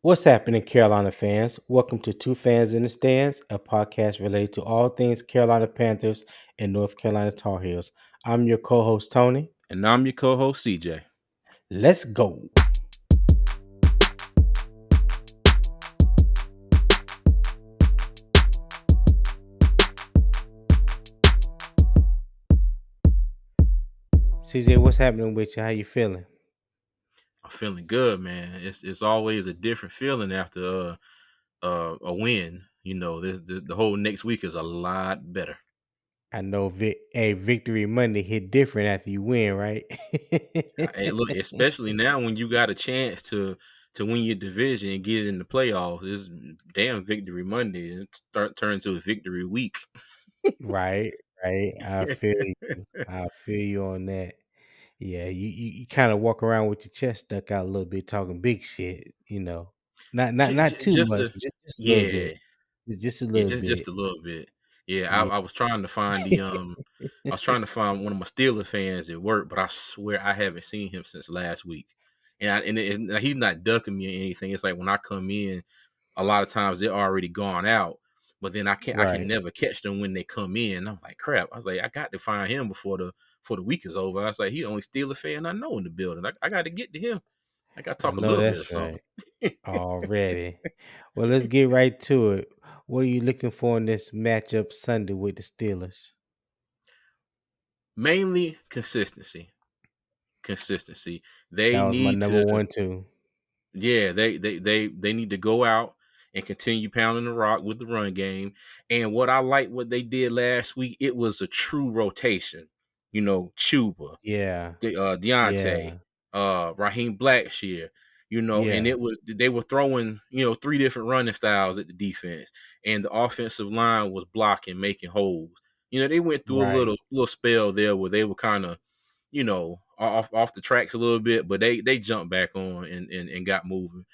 What's happening, Carolina fans? Welcome to Two Fans in the Stands, a podcast related to all things Carolina Panthers and North Carolina Tar Heels. I'm your co-host Tony. And I'm your co-host CJ. Let's go. CJ, what's happening with you? How you feeling? I'm feeling good, man. It's always a different feeling after a win. You know, the whole next week is a lot better. I know a victory Monday hit different after you win, right? Hey, look, especially now when you got a chance to win your division and get in the playoffs. It's damn victory Monday and start turn to a victory week. Right, right. I feel you. I feel you on that. Yeah, you kind of walk around with your chest stuck out a little bit, talking big shit. Not too Just much, a just a little yeah. bit, just a Yeah, little just bit. a little bit. Yeah, Yeah. I was trying to find I was trying to find one of my Steelers fans at work, but I swear I haven't seen him since last week. He's not ducking me or anything. It's like when I come in, a lot of times they're already gone out, but then I can Right. never catch them when they come in. I'm like, crap. I was like, I got to find him before the week is over. I was like, he the only Steeler fan I know in the building. I got to get to him. I got to I talk a know little bit or that's something. right. Already. Well, let's get right to it. What are you looking for in this matchup Sunday with the Steelers? Mainly consistency. They That was my need number to, one too. yeah, they need to go out and continue pounding the rock with the run game. And what I like what they did last week, it was a true rotation. You know, Chuba, Yeah. Deontay, Yeah. Raheem Blackshear, and Yeah. it was they were throwing, three different running styles at the defense, and the offensive line was blocking, making holes. They went through a Right. little spell there where they were kind of, off the tracks a little bit, but they jumped back on and got moving.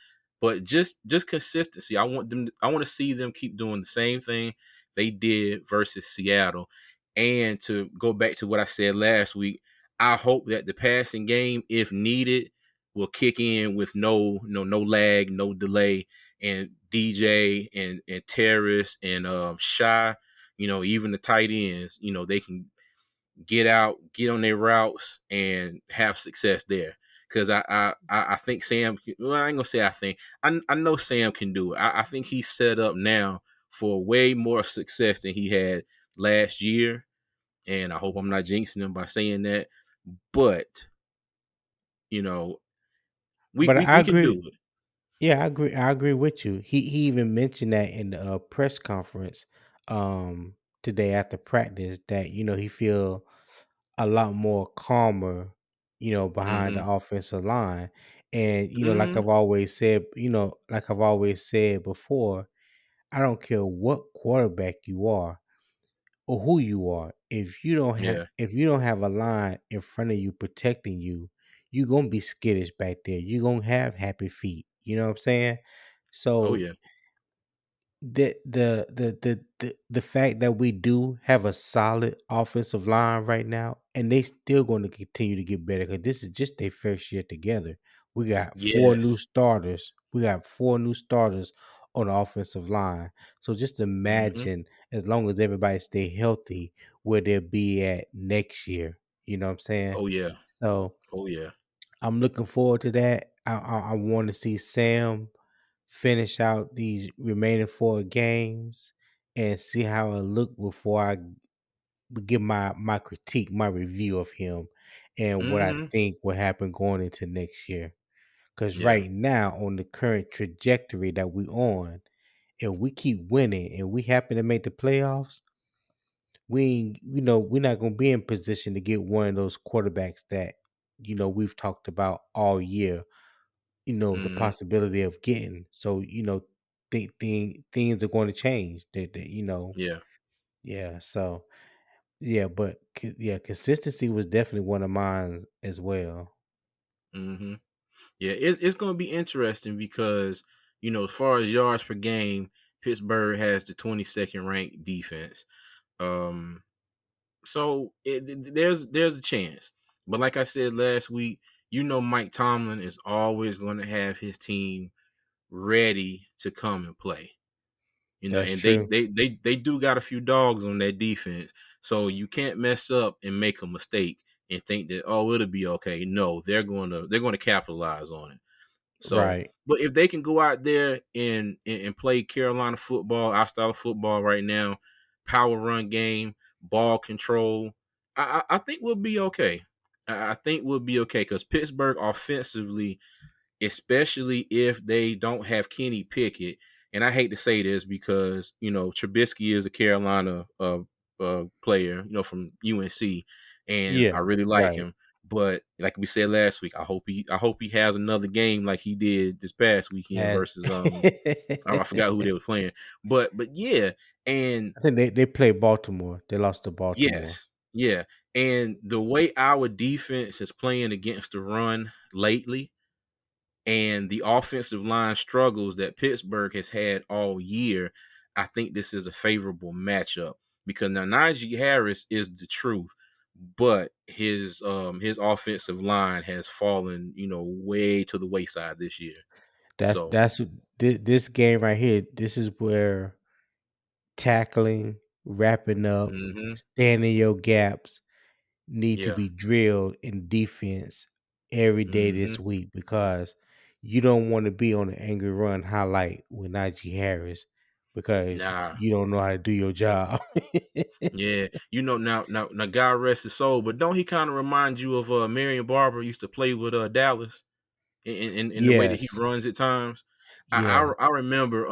But just consistency. I want to see them keep doing the same thing they did versus Seattle. And to go back to what I said last week, I hope that the passing game, if needed, will kick in with no lag, no delay, and DJ and Terrace and Shy, even the tight ends, they can get out, get on their routes, and have success there. Because I think Sam. Well, I ain't gonna say I think. I know Sam can do it. I think he's set up now for way more success than he had last year. And I hope I'm not jinxing him by saying that. But you know, we But we, I we can agree. do it. Yeah, I agree. I agree with you. He even mentioned that in the press conference um today after practice that he feel a lot more calmer, behind the Mm-hmm. offensive line. And Mm-hmm. like I've always said before, I don't care what quarterback you are or who you are. Yeah. If you don't have a line in front of you protecting you, you're gonna be skittish back there. You're gonna have happy feet. You know what I'm saying? Oh So yeah. the fact that we do have a solid offensive line right now, and they still going to continue to get better because this is just their first year together. We got four new Yes. starters. We got four new starters on the offensive line. So just Mm-hmm. imagine, as long as everybody stay healthy, where they'll be at next year. You know what I'm saying? Oh yeah. So Oh yeah. I'm looking forward to that. I want to see Sam finish out these remaining four games and see how it look before I give my critique, my review of him, and what I Mm-hmm. think will happen going into next year. Because Yeah. right now, on the current trajectory that we on, if we keep winning and we happen to make the playoffs, we ain't- we're not gonna be in position to get one of those quarterbacks that we've talked about all year, the Mm-hmm. possibility of getting. So, things are going to change. Yeah. Yeah. So, yeah, but yeah, consistency was definitely one of mine as well. Mm-hmm. Yeah, it's going to be interesting because, as far as yards per game, Pittsburgh has the 22nd ranked defense. Um, so there's a chance. But like I said last week, Mike Tomlin is always going to have his team ready to come and play. You know, That's and true. they do got a few dogs on that defense, so you can't mess up and make a mistake and think that, oh, it'll be okay. No, they're gonna capitalize on it. So, Right. but if they can go out there and play Carolina football, our style of football right now, power run game, ball control, I think we'll be okay. I think we'll be okay because Pittsburgh offensively, especially if they don't have Kenny Pickett. And I hate to say this because Trubisky is a Carolina player, from UNC, and Yeah. I really like Right. him. But like we said last week, I hope he has another game like he did this past weekend As versus I I forgot who they were playing, but yeah, and think they played Baltimore. They lost to Baltimore. yes, yeah, and the way our defense is playing against the run lately and the offensive line struggles that Pittsburgh has had all year, I think this is a favorable matchup because now Najee Harris is the truth, but his offensive line has fallen, way to the wayside this year. So, That's this game right here. This is where tackling, wrapping up, hmm standing your gaps need to yeah, be drilled in defense every day hmm this week because you don't want to be on an angry run highlight with Najee Harris because nah, you don't know how to do your job. yeah, now, God rest his soul, but don't he kind of remind you of Marion Barber used to play with Dallas in the way that he Yes, runs at times. I yes, I, I remember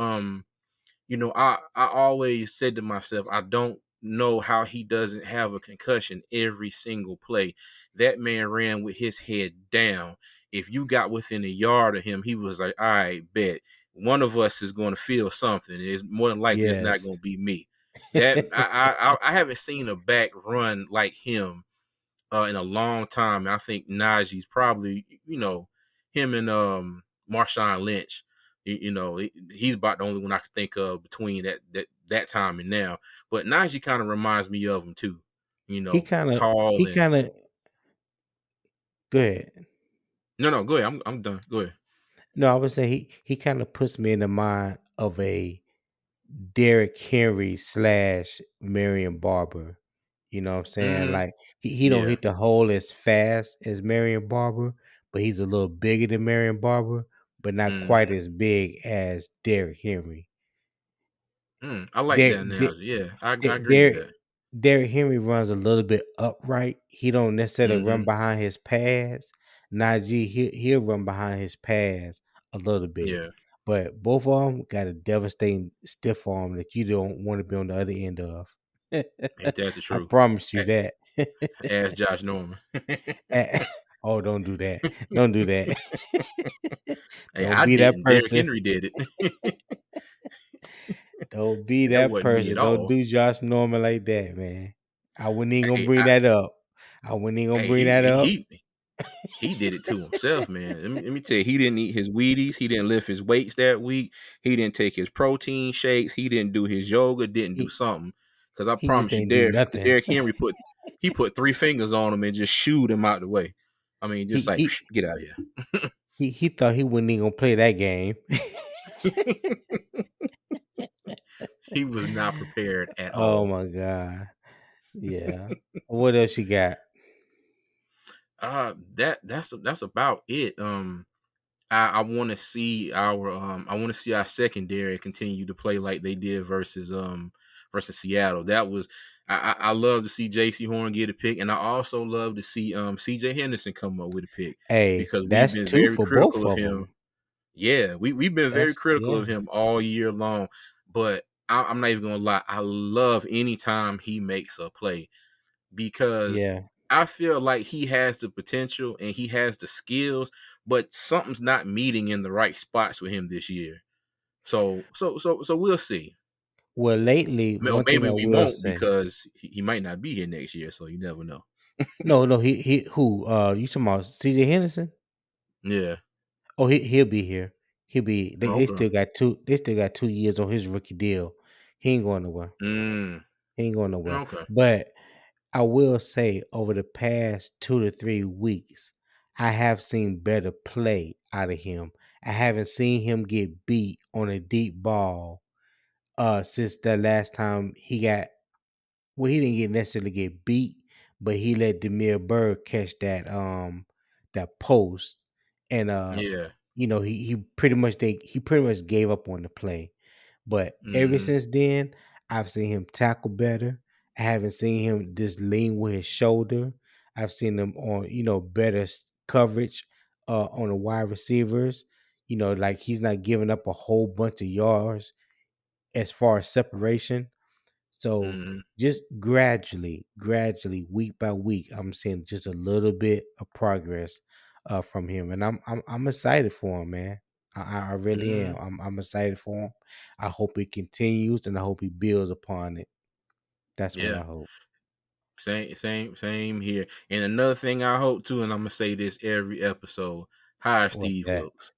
I always said to myself, I don't know how he doesn't have a concussion every single play. That man ran with his head down. If you got within a yard of him, he was like, all right, bet one of us is going to feel something. It's more than likely it's not yes. going to be me. That I haven't seen a back run like him in a long time. And I think Najee's probably, him and Marshawn Lynch. He's about the only one I could think of between that time and now. But Najee kind of reminds me of him too. he kind of Tall he and kind of go ahead. no, go ahead. I'm done. Go ahead. No, I would say he kind of puts me in the mind of a Derrick Henry slash Marion Barber. You know what I'm saying? Mm, Like he don't yeah. hit the hole as fast as Marion Barber, but he's a little bigger than Marion Barber, but not quite hmm as big as Derrick Henry. I like that Derrick analogy. Yeah, I Der- agree with Derrick that. Derrick Henry runs a little bit upright. He don't necessarily run hmm behind his pads. Najee he'll run behind his pads a little bit, Yeah, but both of them got a devastating stiff arm that you don't want to be on the other end of. ain't that the I truth? promise you that. Ask Josh Norman. Oh, don't do that. Don't do that. Hey, Don't I be that didn't. Derrick person. Henry did it. Don't be That that wasn't me at person. Don't all. do Josh Norman like that, man. I wouldn't even gonna Hey, bring that up. I wouldn't even gonna hey, bring that up. he did it to himself, man. Let me tell you, he didn't eat his Wheaties. He didn't lift his weights that week. He didn't take his protein shakes. He didn't do his yoga. Didn't do He something. Because I he just promise you, ain't do nothing. Derrick Henry put three fingers on him and just shooed him out the way. I mean, He just like he get out of here. he thought he wasn't even gonna play that game. He was not prepared at Oh all. my god. Yeah. What else you got? That's about it. I want to see our secondary continue to play like they did versus Seattle. That was I love to see J.C. Horn get a pick, and I also love to see C.J. Henderson come up with a pick Hey, because we've that's been two very for critical both of of him. them. Yeah, we've been very That's critical yeah, of him all year long, but I'm not even gonna lie. I love anytime he makes a play because yeah. I feel like he has the potential and he has the skills, but something's not meeting in the right spots with him this year. So we'll see. Well, lately, Or one thing maybe I we will won't say. because he might not be here next year. So you never know. No, no, he who you talking about CJ Henderson? Yeah. Oh, he'll be here. He'll be they Okay. still got 2 years on his rookie deal. He ain't going nowhere. Mm, He ain't going nowhere. okay. But I will say over the past 2 to 3 weeks, I have seen better play out of him I haven't seen him get beat on a deep ball since the last time he got, well, he didn't get necessarily get beat, but he let Demir Berg catch that post, and Yeah. he pretty much gave up on the play. But ever Mhm. since then, I've seen him tackle better. I haven't seen him just lean with his shoulder. I've seen him on, better coverage on the wide receivers. Like he's not giving up a whole bunch of yards as far as separation. So Mhm. just gradually, week by week, I'm seeing just a little bit of progress from him, and I'm excited for him, man. I really am. Mhm. I'm excited for him. I hope it continues, and I hope he builds upon it. That's what Yeah. I hope. Same here. And another thing I hope too, and I'm gonna say this every episode: hire What's Steve that? Wilkes.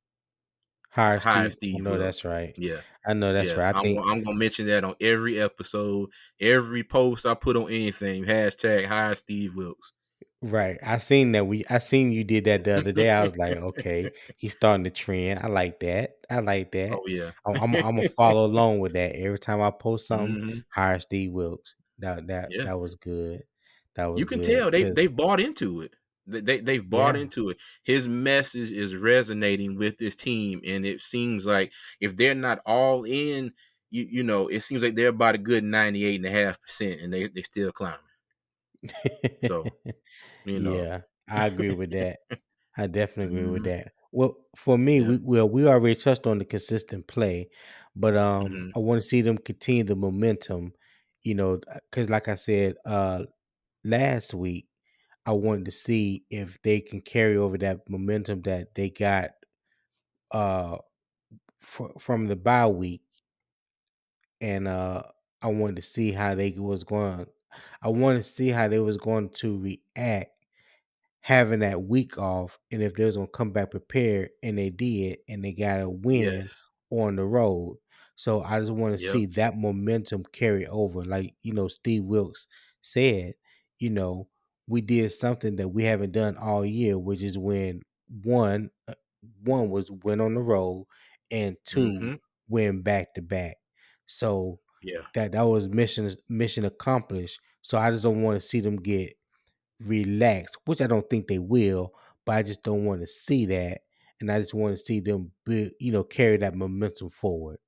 Hire Hire Steve. I Steve know Wilkes. that's right. Yeah. I know that's Yes. right. I I'm think gonna, I'm gonna mention that on every episode, every post I put on anything. Hashtag hire Steve Wilkes. right. I seen you did that the other day. I was like, okay, he's starting the trend. I like that. I like that. Oh yeah. I'm gonna follow along with that. Every time I post something, hmm hire Steve Wilkes. Yeah. That was good. That was You can good. tell Cause they've bought into it. They've bought yeah. into it. His message is resonating with this team, and it seems like if they're not all in, it seems like they're about a good 98.5%, and they still climbing. So you know, Yeah, I agree with that. I definitely agree with hmm that. Well, for me, yeah, we already touched on the consistent play, but hmm I want to see them continue the momentum. Because like I said last week, I wanted to see if they can carry over that momentum that they got uh from the bye week, and I wanted to see how they was going. I wanted to see how they was going to react having that week off, and if they was gonna come back prepared, and they did, and they got a win yes, on the road. So I just want to yep, see that momentum carry over. Like, Steve Wilkes said, you know, we did something that we haven't done all year, which is when one one was win on the road, and two hmm win back to back. So yeah, that was mission accomplished. So I just don't want to see them get relax, which I don't think they will, but I just don't want to see that. And I just want to see them carry that momentum forward.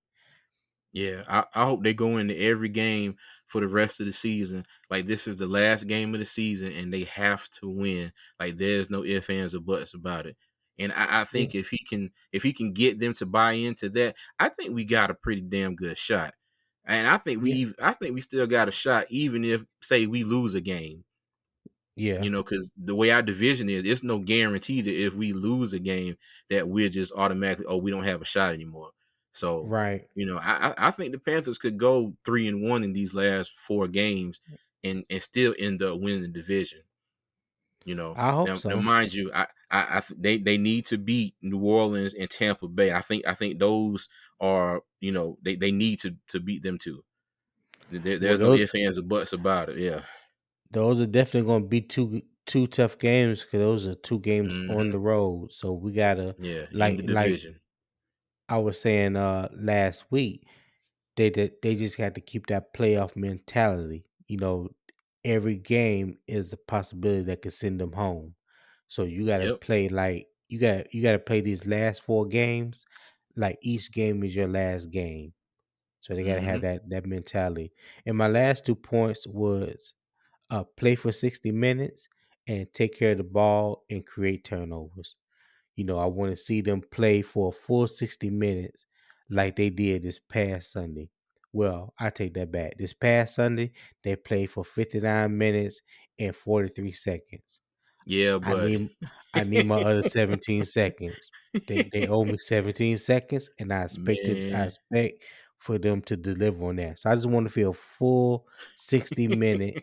yeah. I hope they go into every game for the rest of the season. Like this is the last game of the season, and they have to win. Like there's no ifs, ands, or buts about it. And I Yeah. think if he can get them to buy into that, I think we got a pretty damn good shot. And Yeah. I think we still got a shot, even if say we lose a game. Yeah. Because the way our division is, it's no guarantee that if we lose a game that we're just automatically, oh, we don't have a shot anymore. So, Right. I think the Panthers could go 3-1 in these last four games and still end up winning the division. I hope Now so. mind you, they need to beat New Orleans and Tampa Bay. I think those are they need to beat them too. Well, There's no ifs, ands, or buts about it. Yeah. those are definitely going to be two tough games, because those are two games on hmm the road. So we gotta, Yeah. In the like division. I was saying last week, they just got to keep that playoff mentality. Every game is a possibility that could send them home. So you got to Yep. play like you got to play these last four games like each game is your last game. So they got to have hmm that mentality. And my last 2 points was play for 60 minutes and take care of the ball and create turnovers. I want to see them play for a full 60 minutes like they did this past Sunday. Well, I take that back. This past Sunday, they played for 59 minutes and 43 seconds. Yeah, I buddy. need I need my other 17 seconds. They owe me 17 seconds, and I Man. expect for them to deliver on that. So I just want to feel full 60-minute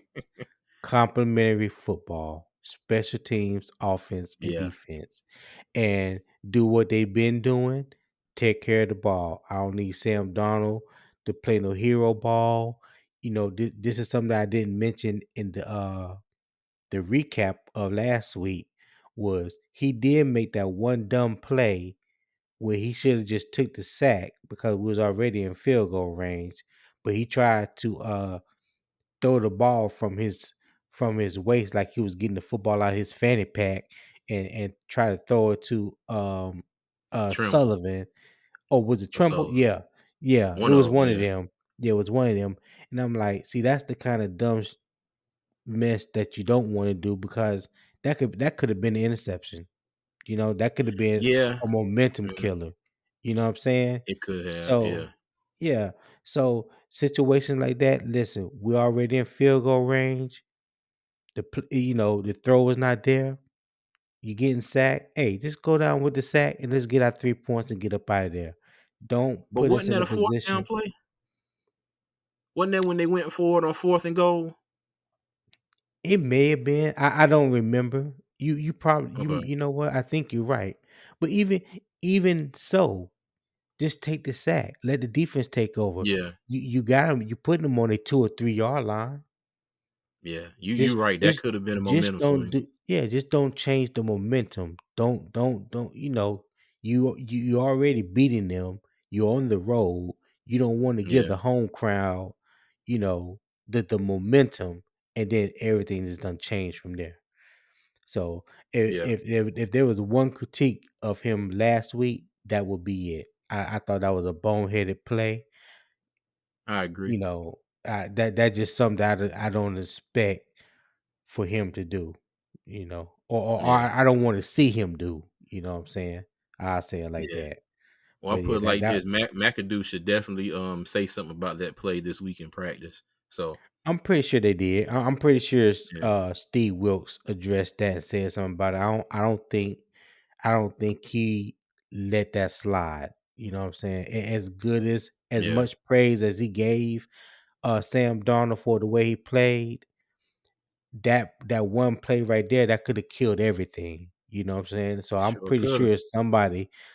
complimentary football, special teams, offense, and Yeah. defense, and do what they've been doing. Take care of the ball. I don't need Sam Donald to play no hero ball. This is something that I didn't mention in the recap of last week. Was he did make that one dumb play where he should have just took the sack because we was already in field goal range, but he tried to throw the ball from his waist like he was getting the football out of his fanny pack and try to throw it to Trimble Sullivan. Or was it or Trumbull? Sullivan. Yeah. Yeah. It One was of them, one of yeah. them. Yeah, it was one of them. And I'm like, see, that's the kind of dumb mess that you don't want to do because that could have been an interception. That could have been Yeah. a momentum Mhm. killer. You know what I'm saying? It could have, So yeah. yeah. So situations like that, listen, we're already in field goal range. The throw is not there. You getting sacked. Hey, just go down with the sack and let's get our 3 points and get up out of there. Don't But put us wasn't in that a a fourth down position. play? Wasn't that when they went forward on 4th and goal? It may have been. I don't remember. You probably Okay. you know what? I think you're right. But even so, just take the sack. Let the defense take over. Yeah. You got them. You putting them on a 2 or 3 yard line. Yeah. You Just right. That just could have been a just momentum don't swing. do yeah, just don't change the momentum. Don't you already beating them. You're on the road. You don't want to give Yeah. the home crowd, you know, the momentum, and then everything is done change from there. So Yeah. if there was one critique of him last week, that would be it. I thought that was a boneheaded play. I agree. That just something I don't expect for him to do, or Yeah. I don't want to see him do. You know what I'm saying? I say it like Yeah. that. Well, I'll But put yeah, it like this: McAdoo should definitely say something about that play this week in practice. So I'm pretty sure they did. I'm pretty sure yeah, Steve Wilkes addressed that and said something about it. I don't think he let that slide. You know what I'm saying? As good as yeah, much praise as he gave Sam Darnold for the way he played, that one play right there that could have killed everything. You know what I'm saying? So I'm sure pretty could have. sure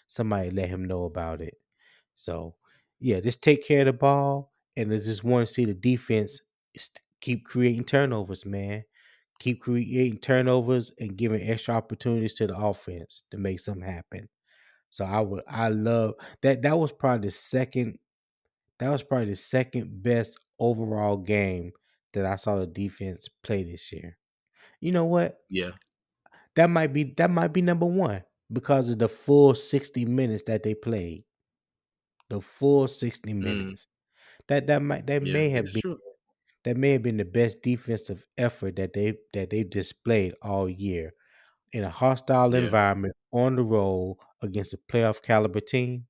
somebody let him know about it. So yeah, just take care of the ball, and I just want to see the defense keep creating turnovers, man. Keep creating turnovers and giving extra opportunities to the offense to make something happen. So I love that. That was probably the second best overall game that I saw the defense play this year. You know what? Yeah. That might be number one because of the full 60 minutes that they played. The full 60 Mm, minutes. That might that yeah. may That have is been true. that may have been the best defensive effort that they displayed all year in a hostile Yeah. environment on the road against a playoff caliber team.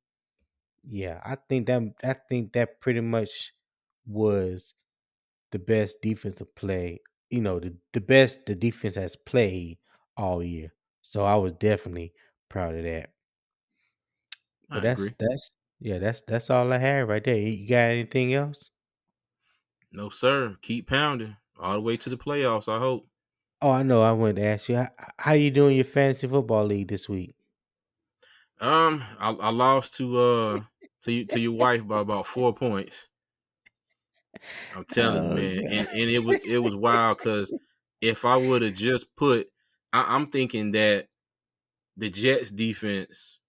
Yeah, I think that pretty much was the best defensive play, the best the defense has played all year. So I was definitely proud of that. But I that's agree. that's yeah, that's all I had right there. You got anything else? No, sir. Keep pounding all the way to the playoffs. I hope. Oh, I know. I wanted to ask you how you doing your fantasy football league this week? I lost to your wife by about 4 points. I'm telling you, Oh man, god. and it was wild because if I would have just put, I'm thinking that the Jets defense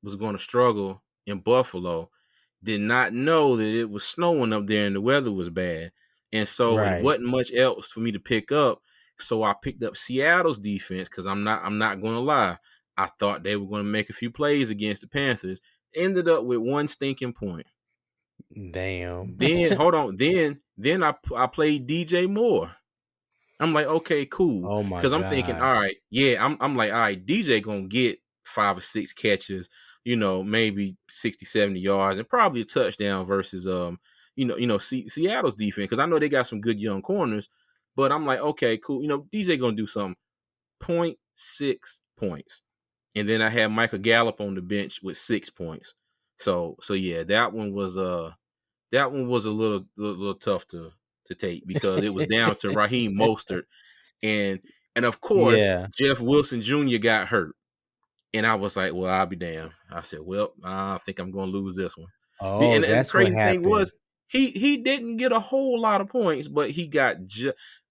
was going to struggle in Buffalo. Did not know that it was snowing up there and the weather was bad, and so it Right. wasn't much else for me to pick up. So I picked up Seattle's defense because I'm not going to lie. I thought they were going to make a few plays against the Panthers. Ended up with one stinking point. Damn. Then hold on. Then I played DJ Moore. I'm like, okay, cool. Oh my Cause I'm thinking, god. all right, yeah, I'm like, all right, DJ gonna get 5 or 6 catches, maybe 60, 70 yards, and probably a touchdown versus Seattle's defense. Cause I know they got some good young corners, but I'm like, okay, cool. DJ gonna do something. Point 6 points. And then I had Michael Gallup on the bench with 6 points. So yeah, that one was a little tough to take because it was down to Raheem Mostert and of course Yeah. Jeff Wilson Jr. got hurt, and I was like, well, I'll be damned. I said, well, I think I'm going to lose this one. Oh, And the that's what crazy thing happened. was he didn't get a whole lot of points, but he got.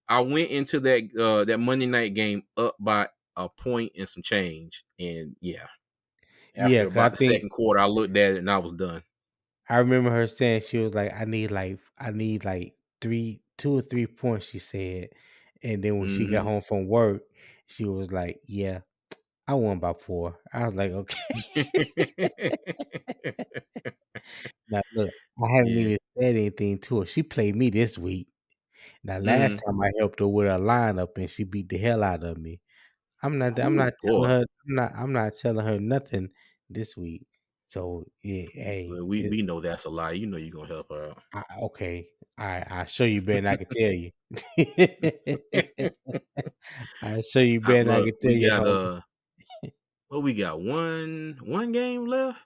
I went into that Monday night game up by a point and some change, and yeah, Yeah, After cause I about the think second quarter, I looked at it and I was done. I remember her saying she was like, I need like 2 or 3 points," she said. And then when she got Hmm. home from work, she was like, "Yeah, I won by 4." I was like, "Okay." Now look, I haven't Yeah. even said anything to her. She played me this week. Now last Hmm. time I helped her with her lineup and she beat the hell out of me. I'm Oh not telling boy. her I'm not telling her nothing this week. So yeah, hey, Well, we know that's a lie. You know you're gonna help her out. okay. I show you better than I can tell you. I show you better than I Look, can tell we you, got homie. well, we got one game left.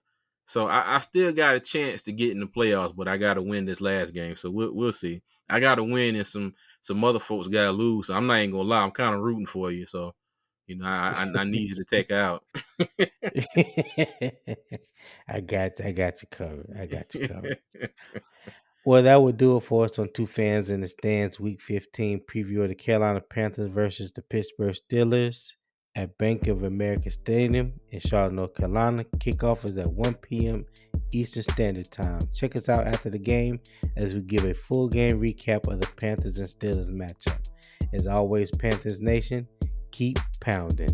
So I still got a chance to get in the playoffs, but I gotta win this last game. So we'll see. I gotta win and some other folks gotta lose. So I'm not even gonna lie, I'm kind of rooting for you. So, I need you to take her out. I got you covered. I got you covered. Well, that would do it for us on Two Fans in the Stands Week 15 preview of the Carolina Panthers versus the Pittsburgh Steelers at Bank of America Stadium in Charlotte, North Carolina. Kickoff is at 1 p.m. Eastern Standard Time. Check us out after the game as we give a full game recap of the Panthers and Steelers matchup. As always, Panthers Nation, keep pounding.